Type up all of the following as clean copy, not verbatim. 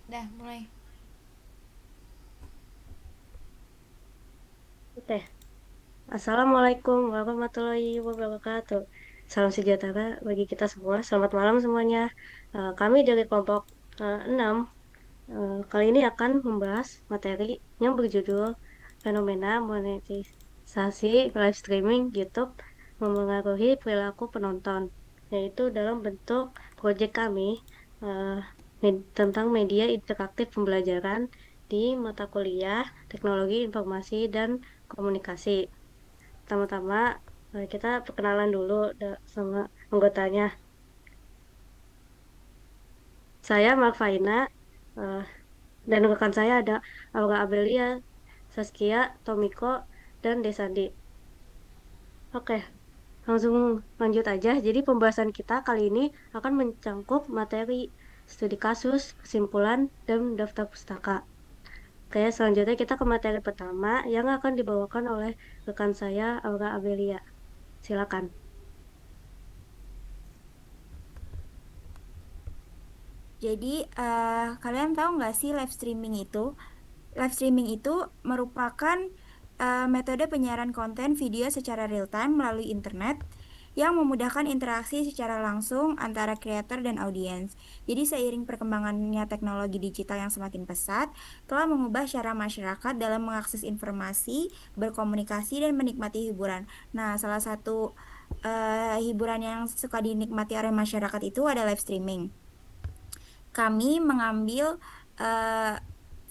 Dah, mulai. Oke, Assalamualaikum warahmatullahi wabarakatuh. Salam sejahtera bagi kita semua. Selamat malam semuanya. Kami dari kelompok 6 kali ini akan membahas materi yang berjudul fenomena monetisasi live streaming YouTube memengaruhi perilaku penonton, yaitu dalam bentuk proyek kami tentang media interaktif pembelajaran di mata kuliah Teknologi Informasi dan Komunikasi. Pertama-tama kita perkenalan dulu sama anggotanya. Saya Marfaina, eh, dan rekan saya ada Aura Abelia, Saskia, Tomiko, dan Desandi. Oke, langsung lanjut aja. Jadi pembahasan kita kali ini akan mencangkup materi studi kasus, kesimpulan, dan daftar pustaka. Oke, selanjutnya kita ke materi pertama yang akan dibawakan oleh rekan saya, Aura Abelia. Silakan. Jadi, kalian tahu nggak sih live streaming itu? Live streaming itu merupakan metode penyiaran konten video secara real time melalui internet yang memudahkan interaksi secara langsung antara kreator dan audiens. Jadi, seiring perkembangannya teknologi digital yang semakin pesat, telah mengubah cara masyarakat dalam mengakses informasi, berkomunikasi, dan menikmati hiburan. Nah, salah satu hiburan yang suka dinikmati oleh masyarakat itu ada live streaming. Kami mengambil eh,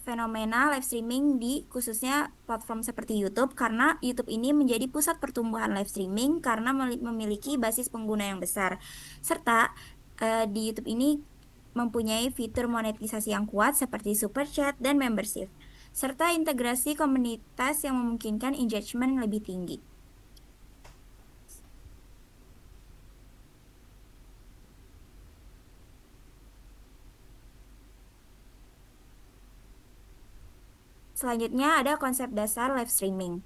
fenomena live streaming di khususnya platform seperti YouTube karena YouTube ini menjadi pusat pertumbuhan live streaming karena memiliki basis pengguna yang besar. Serta di YouTube ini mempunyai fitur monetisasi yang kuat seperti super chat dan membership, serta integrasi komunitas yang memungkinkan engagement lebih tinggi. Selanjutnya ada konsep dasar live streaming.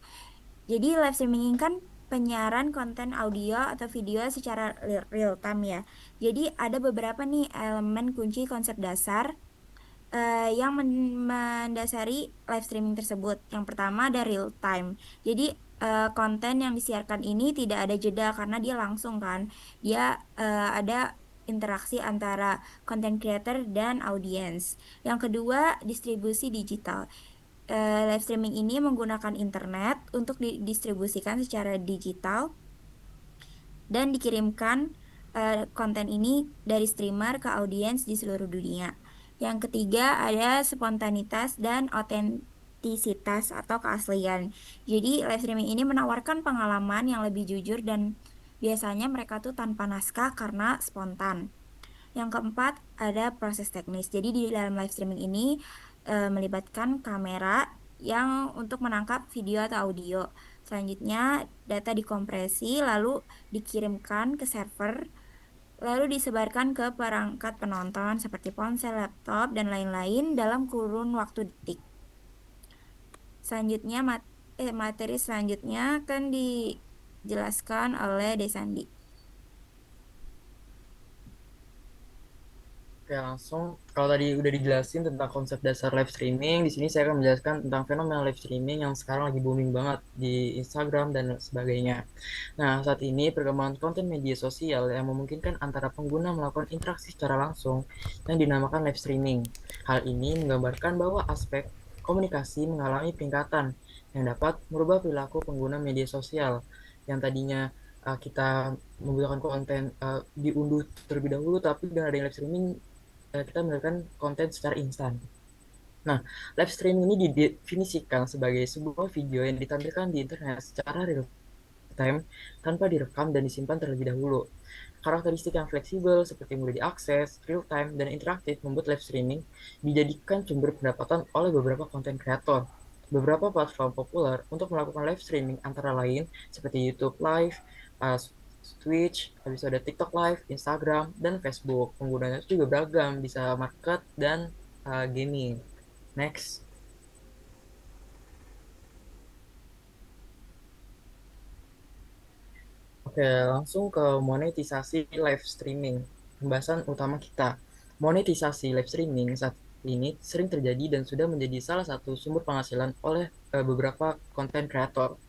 Jadi live streaming ini kan penyiaran konten audio atau video secara real time ya. Jadi ada beberapa nih elemen kunci konsep dasar yang mendasari live streaming tersebut. Yang pertama ada real time. Jadi konten yang disiarkan ini tidak ada jeda karena dia langsung kan. Dia ada interaksi antara content creator dan audiens. Yang kedua, distribusi digital. Live streaming ini menggunakan internet untuk didistribusikan secara digital dan dikirimkan konten ini dari streamer ke audiens di seluruh dunia. Yang ketiga ada spontanitas dan otentisitas atau keaslian. Jadi live streaming ini menawarkan pengalaman yang lebih jujur dan biasanya mereka tuh tanpa naskah karena spontan. Yang keempat, ada proses teknis. Jadi di dalam live streaming ini melibatkan kamera yang untuk menangkap video atau audio. Selanjutnya, data dikompresi lalu dikirimkan ke server, lalu disebarkan ke perangkat penonton seperti ponsel, laptop, dan lain-lain dalam kurun waktu detik. Selanjutnya, materi selanjutnya akan dijelaskan oleh Desandi. Oke, langsung kalau tadi udah dijelasin tentang konsep dasar live streaming, di sini saya akan menjelaskan tentang fenomena live streaming yang sekarang lagi booming banget di Instagram dan sebagainya. Nah, saat ini perkembangan konten media sosial yang memungkinkan antara pengguna melakukan interaksi secara langsung yang dinamakan live streaming. Hal ini menggambarkan bahwa aspek komunikasi mengalami peningkatan yang dapat merubah perilaku pengguna media sosial yang tadinya kita membutuhkan konten diunduh terlebih dahulu, tapi dengan adanya live streaming kita mendapatkan konten secara instan. Nah, live streaming ini didefinisikan sebagai sebuah video yang ditampilkan di internet secara real time tanpa direkam dan disimpan terlebih dahulu. Karakteristik yang fleksibel seperti mudah diakses, real time, dan interaktif membuat live streaming dijadikan sumber pendapatan oleh beberapa konten kreator. Beberapa platform populer untuk melakukan live streaming antara lain seperti YouTube Live, uh, Twitch, habis ada TikTok Live, Instagram, dan Facebook. Penggunanya itu juga beragam, bisa market dan gaming. Next. Oke, langsung ke monetisasi live streaming. Pembahasan utama kita. Monetisasi live streaming saat ini sering terjadi dan sudah menjadi salah satu sumber penghasilan oleh beberapa konten kreator.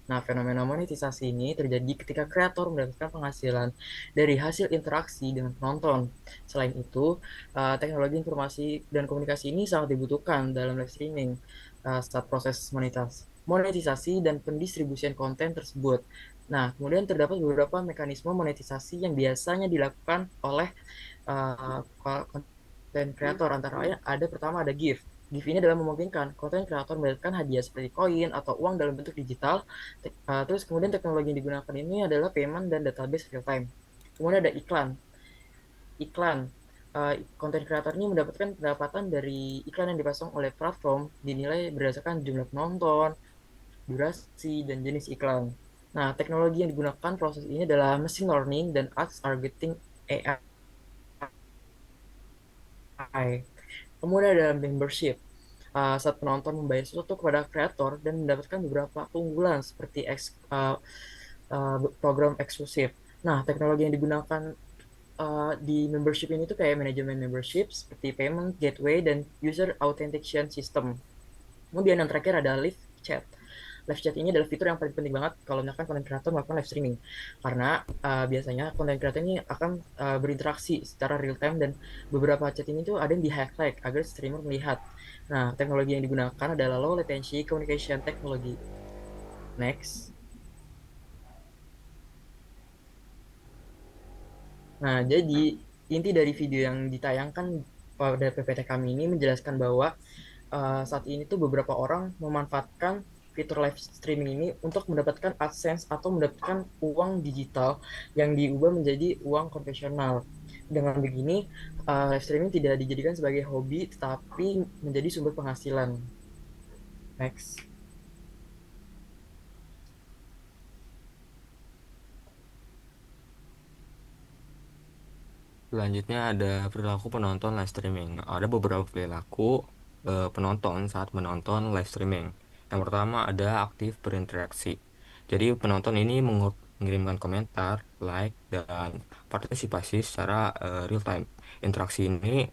Nah, fenomena monetisasi ini terjadi ketika kreator mendapatkan penghasilan dari hasil interaksi dengan penonton. Selain itu, teknologi informasi dan komunikasi ini sangat dibutuhkan dalam live streaming saat proses monetisasi dan pendistribusian konten tersebut. Nah, kemudian terdapat beberapa mekanisme monetisasi yang biasanya dilakukan oleh konten kreator. Antara lain ada pertama ada gift. Gift ini adalah memungkinkan konten kreator mendapatkan hadiah seperti koin atau uang dalam bentuk digital. Terus kemudian teknologi yang digunakan ini adalah payment dan database real time. Kemudian ada iklan. Iklan. Konten kreator ini mendapatkan pendapatan dari iklan yang dipasang oleh platform dinilai berdasarkan jumlah penonton, durasi, dan jenis iklan. Nah, teknologi yang digunakan proses ini adalah machine learning dan ads targeting AI. Kemudian ada membership. Saat penonton membayar sesuatu kepada kreator dan mendapatkan beberapa keunggulan seperti program eksklusif. Nah, teknologi yang digunakan di membership ini tuh kayak manajemen membership seperti payment gateway dan user authentication system. Kemudian yang terakhir ada live chat. Live chat ini adalah fitur yang paling penting banget kalau misalkan konten kreator melakukan live streaming. Karena biasanya konten kreator ini akan berinteraksi secara real time dan beberapa chat ini tuh ada yang di highlight agar streamer melihat. Nah, teknologi yang digunakan adalah low latency communication technology. Next. Nah, jadi inti dari video yang ditayangkan pada PPT kami ini menjelaskan bahwa saat ini tuh beberapa orang memanfaatkan fitur live streaming ini untuk mendapatkan AdSense atau mendapatkan uang digital yang diubah menjadi uang konvensional. Dengan begini, live streaming tidak dijadikan sebagai hobi, tetapi menjadi sumber penghasilan. Next. Selanjutnya ada perilaku penonton live streaming. Ada beberapa perilaku penonton saat menonton live streaming. Yang pertama ada aktif berinteraksi. Jadi penonton ini mengirimkan komentar, like, dan partisipasi secara real time. Interaksi ini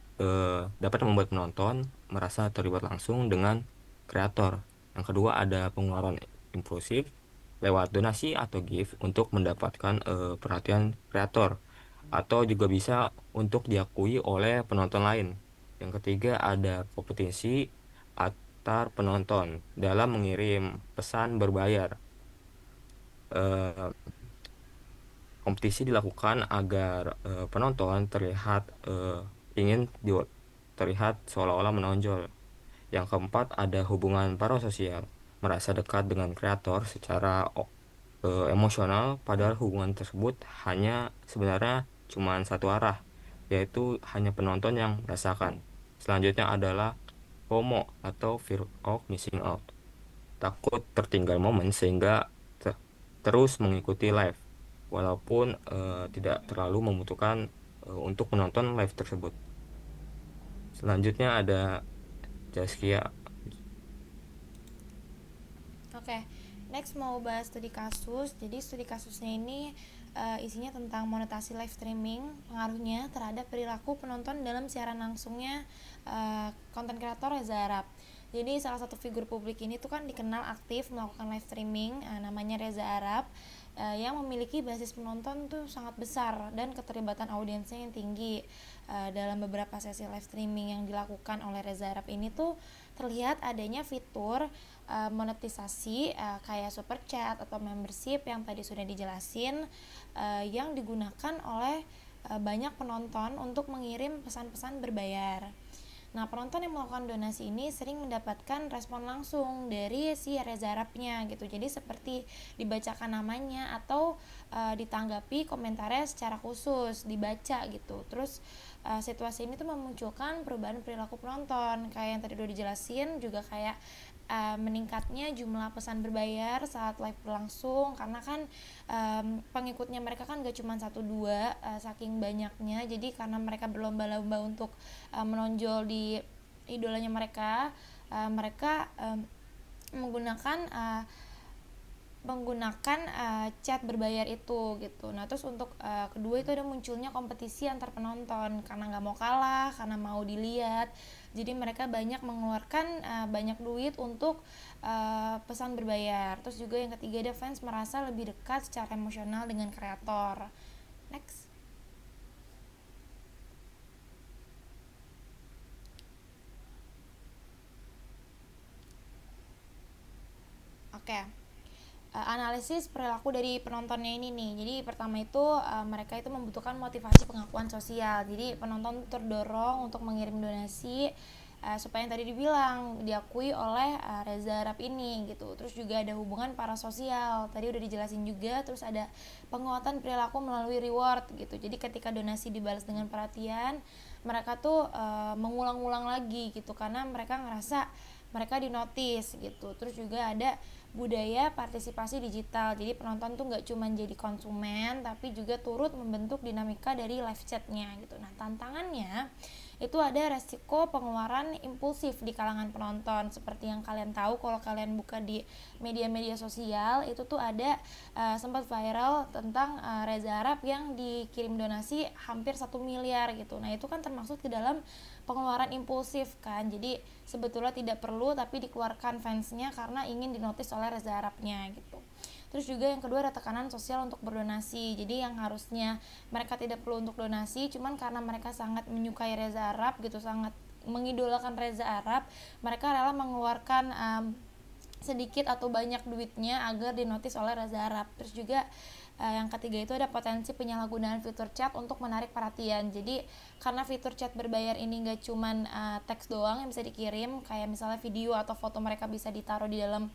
dapat membuat penonton merasa terlibat langsung dengan kreator. Yang kedua ada pengeluaran impulsif lewat donasi atau gift untuk mendapatkan perhatian kreator atau juga bisa untuk diakui oleh penonton lain. Yang ketiga ada kompetisi antar penonton dalam mengirim pesan berbayar. Eh, Kompetisi dilakukan agar penonton terlihat ingin terlihat seolah-olah menonjol. Yang keempat ada hubungan parasosial, merasa dekat dengan kreator secara emosional, padahal hubungan tersebut hanya sebenarnya cuma satu arah, yaitu hanya penonton yang merasakan. Selanjutnya adalah FOMO atau Fear of Missing Out, takut tertinggal momen sehingga te- terus mengikuti live, walaupun tidak terlalu membutuhkan untuk menonton live tersebut. Selanjutnya ada Zaskia. Oke, next mau bahas studi kasus. Jadi studi kasusnya ini isinya tentang monetasi live streaming, pengaruhnya terhadap perilaku penonton dalam siaran langsungnya konten kreator Reza Arab. Jadi salah satu figur publik ini tuh kan dikenal aktif melakukan live streaming, namanya Reza Arab, yang memiliki basis penonton tuh sangat besar dan keterlibatan audiensnya yang tinggi. Dalam beberapa sesi live streaming yang dilakukan oleh Reza Arab ini tuh terlihat adanya fitur monetisasi kayak super chat atau membership yang tadi sudah dijelasin, yang digunakan oleh banyak penonton untuk mengirim pesan-pesan berbayar. Nah, penonton yang melakukan donasi ini sering mendapatkan respon langsung dari si Reza Arabnya gitu. Jadi seperti dibacakan namanya atau ditanggapi komentarnya secara khusus, dibaca gitu. Terus situasi ini tuh memunculkan perubahan perilaku penonton. Kayak yang tadi udah dijelasin, juga kayak meningkatnya jumlah pesan berbayar saat live berlangsung, karena kan pengikutnya mereka kan gak cuma 1-2, saking banyaknya. Jadi karena mereka berlomba-lomba untuk menonjol di idolanya mereka, mereka menggunakan menggunakan chat berbayar itu gitu. Nah terus untuk kedua itu ada munculnya kompetisi antar penonton karena nggak mau kalah, karena mau dilihat. Jadi mereka banyak mengeluarkan banyak duit untuk pesan berbayar. Terus juga yang ketiga ada fans merasa lebih dekat secara emosional dengan kreator. Next. Oke. Analisis perilaku dari penontonnya ini nih. Jadi pertama itu mereka itu membutuhkan motivasi pengakuan sosial. Jadi penonton terdorong untuk mengirim donasi supaya yang tadi dibilang diakui oleh Reza Arab ini gitu. Terus juga ada hubungan parasosial. Tadi udah dijelasin juga. Terus ada penguatan perilaku melalui reward gitu. Jadi ketika donasi dibalas dengan perhatian, mereka tuh mengulang-ulang lagi gitu karena mereka ngerasa mereka dinotis gitu. Terus juga ada budaya partisipasi digital, jadi penonton tuh nggak cuma jadi konsumen tapi juga turut membentuk dinamika dari live chatnya gitu. Nah tantangannya itu ada resiko pengeluaran impulsif di kalangan penonton. Seperti yang kalian tahu kalau kalian buka di media-media sosial itu tuh ada sempat viral tentang Reza Arab yang dikirim donasi hampir 1 miliar gitu. Nah itu kan termasuk ke dalam pengeluaran impulsif kan. Jadi sebetulnya tidak perlu tapi dikeluarkan fansnya karena ingin dinotis oleh Reza Arabnya gitu. Terus juga yang kedua ada tekanan sosial untuk berdonasi. Jadi yang harusnya mereka tidak perlu untuk donasi, cuman karena mereka sangat menyukai Reza Arab gitu, sangat mengidolakan Reza Arab, mereka rela mengeluarkan sedikit atau banyak duitnya agar dinotis oleh Reza Arab. Terus juga yang ketiga itu ada potensi penyalahgunaan fitur chat untuk menarik perhatian. Jadi karena fitur chat berbayar ini gak cuman teks doang yang bisa dikirim, kayak misalnya video atau foto mereka bisa ditaruh di dalam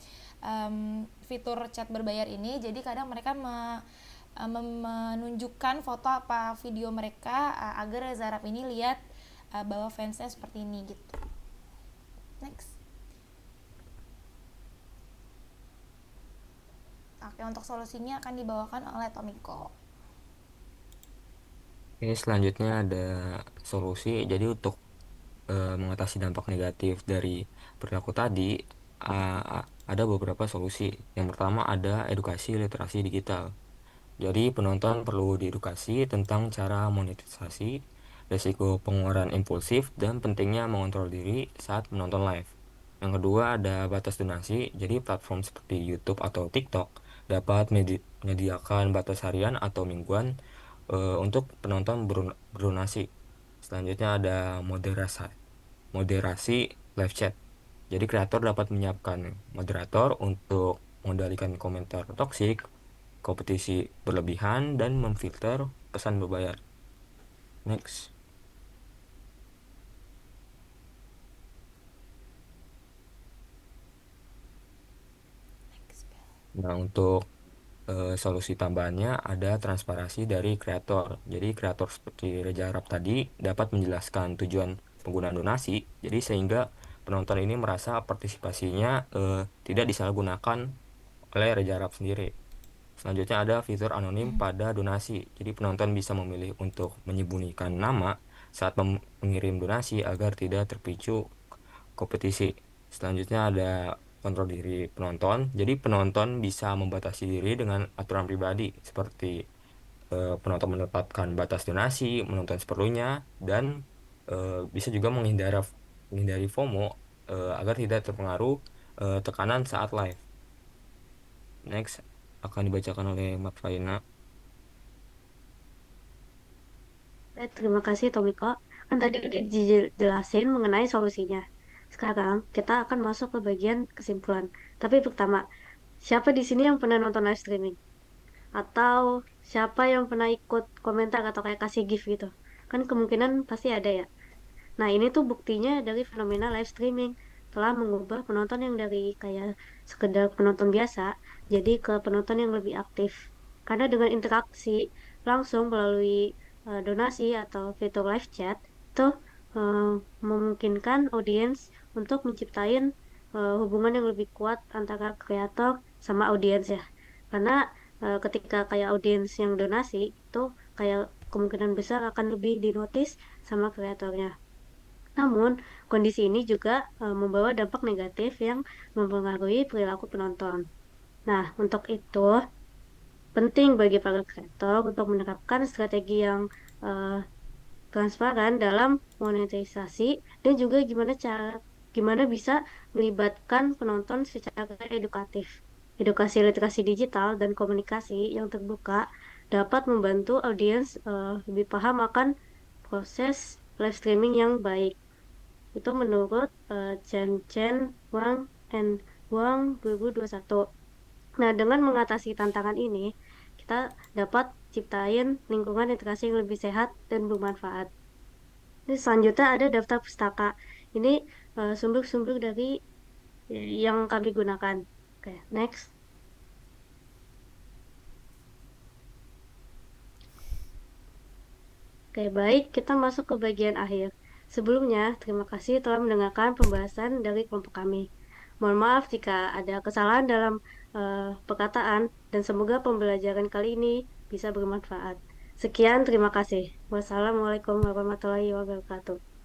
fitur chat berbayar ini. Jadi kadang mereka menunjukkan foto apa video mereka agar Reza Arab ini lihat bahwa fansnya seperti ini gitu. Next. Oke, untuk solusinya akan dibawakan oleh Tomiko. Ini selanjutnya ada solusi. Jadi untuk mengatasi dampak negatif dari perilaku tadi, ada beberapa solusi. Yang pertama ada edukasi literasi digital. Jadi penonton perlu diedukasi tentang cara monetisasi, risiko pengeluaran impulsif, dan pentingnya mengontrol diri saat menonton live. Yang kedua ada batas donasi. Jadi platform seperti YouTube atau TikTok dapat menyediakan batas harian atau mingguan untuk penonton berdonasi. Selanjutnya ada moderasi live chat. Jadi kreator dapat menyiapkan moderator untuk mengendalikan komentar toksik, kompetisi berlebihan, dan memfilter pesan berbayar. Next. Nah, untuk solusi tambahannya ada transparansi dari kreator. Jadi kreator seperti Reza Arab tadi dapat menjelaskan tujuan penggunaan donasi. Jadi sehingga penonton ini merasa partisipasinya tidak disalahgunakan oleh Reza Arab sendiri. Selanjutnya ada fitur anonim pada donasi. Jadi penonton bisa memilih untuk menyembunyikan nama saat mengirim donasi agar tidak terpicu kompetisi. Selanjutnya ada kontrol diri penonton. Jadi penonton bisa membatasi diri dengan aturan pribadi seperti penonton menetapkan batas donasi, menonton seperlunya, dan bisa juga menghindari FOMO agar tidak terpengaruh tekanan saat live. Next akan dibacakan oleh Mat Faina. Terima kasih Tomiko. Kan tadi udah dijelasin mengenai solusinya. Sekarang kita akan masuk ke bagian kesimpulan. Tapi pertama, siapa di sini yang pernah nonton live streaming? Atau siapa yang pernah ikut komentar atau kayak kasih gift gitu? Kan kemungkinan pasti ada ya. Nah, ini tuh buktinya dari fenomena live streaming telah mengubah penonton yang dari kayak sekedar penonton biasa jadi ke penonton yang lebih aktif. Karena dengan interaksi langsung melalui donasi atau fitur live chat itu eh, memungkinkan audiens untuk menciptain hubungan yang lebih kuat antara kreator sama audiens ya. Karena ketika kayak audiens yang donasi itu kayak kemungkinan besar akan lebih dinotis sama kreatornya. Namun, kondisi ini juga membawa dampak negatif yang mempengaruhi perilaku penonton. Nah, untuk itu penting bagi para kreator untuk menerapkan strategi yang eh, transparan dalam monetisasi dan juga gimana bisa melibatkan penonton secara edukatif. Edukasi literasi digital dan komunikasi yang terbuka dapat membantu audiens lebih paham akan proses live streaming yang baik. Itu menurut Chen Chen Wang and Wang 2021. Nah, dengan mengatasi tantangan ini, kita dapat ciptain lingkungan literasi yang lebih sehat dan bermanfaat. Ini selanjutnya ada daftar pustaka. Ini sumber-sumber dari yang kami gunakan. Oke, next. Oke, baik, kita masuk ke bagian akhir. Sebelumnya, terima kasih telah mendengarkan pembahasan dari kelompok kami. Mohon maaf jika ada kesalahan dalam perkataan dan semoga pembelajaran kali ini bisa bermanfaat. Sekian, terima kasih. Wassalamualaikum warahmatullahi wabarakatuh.